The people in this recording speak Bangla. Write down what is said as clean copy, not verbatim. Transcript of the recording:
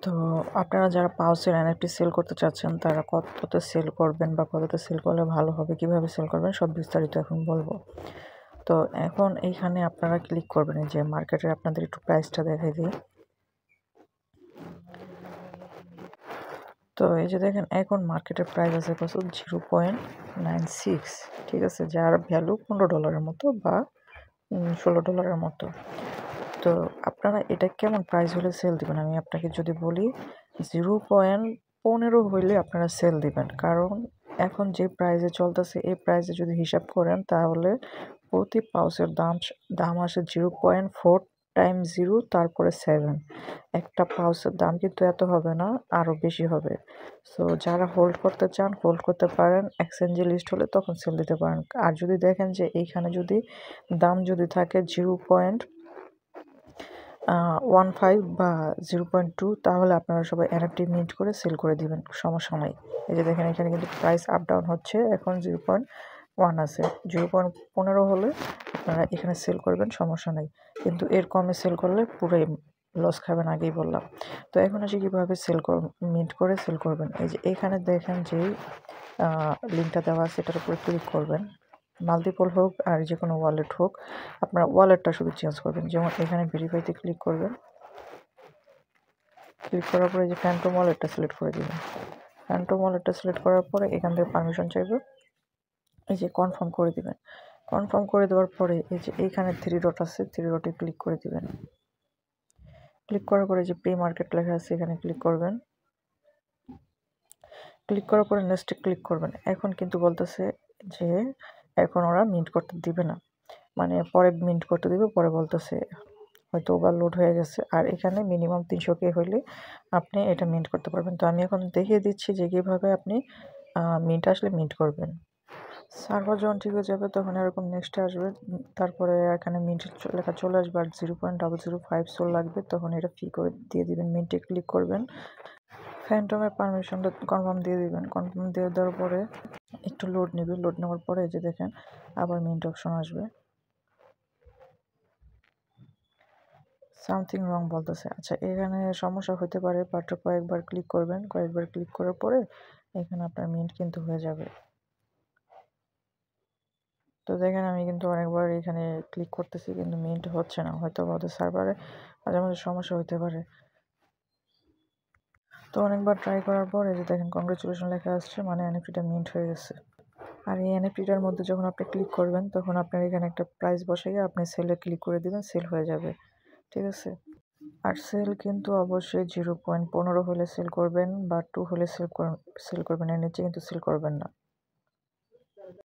তো আপনারা যারা পাউচের এনএফটি সেল করতে চাচ্ছেন তারা কততে সেল করবেন বা কততে সেল করলে ভালো হবে, কিভাবে সেল করবেন সব বিস্তারিত এখন বলবো। তো এখন এইখানে আপনারা ক্লিক করবেন, এই যে মার্কেটের আপনাদের একটু প্রাইসটা দেখাই দিই। তো এই যে দেখেন এখন মার্কেটের প্রাইস আছে কত, $0.96, ঠিক আছে, যার ভ্যালু $15 মতো বা $16 মতো। তো আপনারা এটা কেমন প্রাইস হলে সেল দিবেন, আমি আপনাকে যদি বলি 0.15 হইলে আপনারা সেল দিবেন, কারণ এখন যে প্রাইসে চলতেছে এই প্রাইসে যদি হিসাব করেন তাহলে প্রতি পাউচের দাম আসে 0.4 টাইমস 0 তারপরে 7। একটা পাউচের দাম কিন্তু এত হবে না, আরও বেশি হবে। সো যারা হোল্ড করতে চান হোল্ড করতে পারেন, এক্সচেঞ্জে লিস্ট হলে তখন সেল দিতে পারেন। আর যদি দেখেন যে এইখানে যদি দাম যদি থাকে 0.15 বা 0.2 তাহলে আপনারা সবাই এনএফটি মিন্ট করে সেল করে দিবেন, সমস্যা নাই। এই যে দেখেন এখানে কিন্তু প্রাইস আপ ডাউন হচ্ছে, এখন 0.1 আছে, 0.15 হলে আপনারা এখানে সেল করবেন, সমস্যা নেই। কিন্তু এর কমে সেল করলে পুরোই লস খাবেন, আগেই বললাম। তো এখন আসি কীভাবে মিন্ট করে সেল করবেন। এই যে এখানে দেখেন যেই লিঙ্কটা দেওয়া আছে এটার উপরে ক্লিক করবেন, মাল্টিপল হোক আর যে কোনো ওয়ালেট হোক, আপনারা ওয়ালেটটা শুধু চেঞ্জ করবেন। যেমন এখানে ভেরিফাইতে ক্লিক করবেন, ক্লিক করার পরে যে ফ্যান্টম ওয়ালেটটা সিলেক্ট করে দিবেন। ফ্যান্টম ওয়ালেটটা সিলেক্ট করার পরে এখান থেকে পারমিশন চাইবে, এই যে কনফার্ম করে দিবেন। কনফার্ম করে দেওয়ার পরে এই যে এইখানে 3 ডট আছে, 3 ডটে ক্লিক করে দিবেন। ক্লিক করার পরে যে পে মার্কেট লেখা আছে এখানে ক্লিক করবেন। ক্লিক করার পরে নেক্সটে ক্লিক করবেন। এখন কিন্তু বলতেছে যে এখন ওরা মিন্ট করতে দিবে না, মানে পরে মিন্ট করতে দিবে, পরে বলতেছে হয়তো ওভারলোড হয়ে গেছে। আর এখানে মিনিমাম 300K হইলে আপনি এটা মিন্ট করতে পারবেন। তো আমি এখন দেখিয়ে দিচ্ছি যে কীভাবে আপনি মিন্ট আসলে মিন্ট করবেন। সার্ভার যখন ঠিক হয়ে যাবে তখন এরকম নেক্সটে আসবে, তারপরে এখানে মিন্ট লেখা চলে আসবে আর 0.005 সোল লাগবে, তখন এটা ফি করে দিয়ে দিবেন। মিন্টে ক্লিক করবেন, ফ্যান্টমের পারমিশনটা কনফার্ম দিয়ে দিবেন। কনফার্ম দিয়ে দেওয়ার পরে একটু লোড নেবে, লোড নেওয়ার পরে এই যে দেখেন আবার মিন্ট অপশন আসবে। সামথিং রং বলতেছে, আচ্ছা এখানে সমস্যা হতে পারে, বাট কয়েকবার ক্লিক করবেন, কয়েকবার ক্লিক করার পরে এখানে আপনার মিন্ট কিন্তু হয়ে যাবে। তো দেখেন আমি কিন্তু অনেকবার এখানে ক্লিক করতেছি কিন্তু মিন্ট হচ্ছে না, হয়তো ওদের সার্ভারে মাঝে মাঝে সমস্যা হতে পারে। তো অনেকবার ট্রাই করার পর এই যে দেখেন কংগ্রেচুলেশন লেখা আসছে, মানে এনএফটিটা মিন্ট হয়ে গেছে। আর এই এনএফটিটার মধ্যে যখন আপনি ক্লিক করবেন তখন আপনার এখানে একটা প্রাইস বসাইয়ে আপনি সেলে ক্লিক করে দিবেন, সেল হয়ে যাবে, ঠিক আছে। আর সেল কিন্তু অবশ্যই 0.15 হলে সেল করবেন বা 2 হলে সেল করবেন, এর নিচে কিন্তু সেল করবেন না।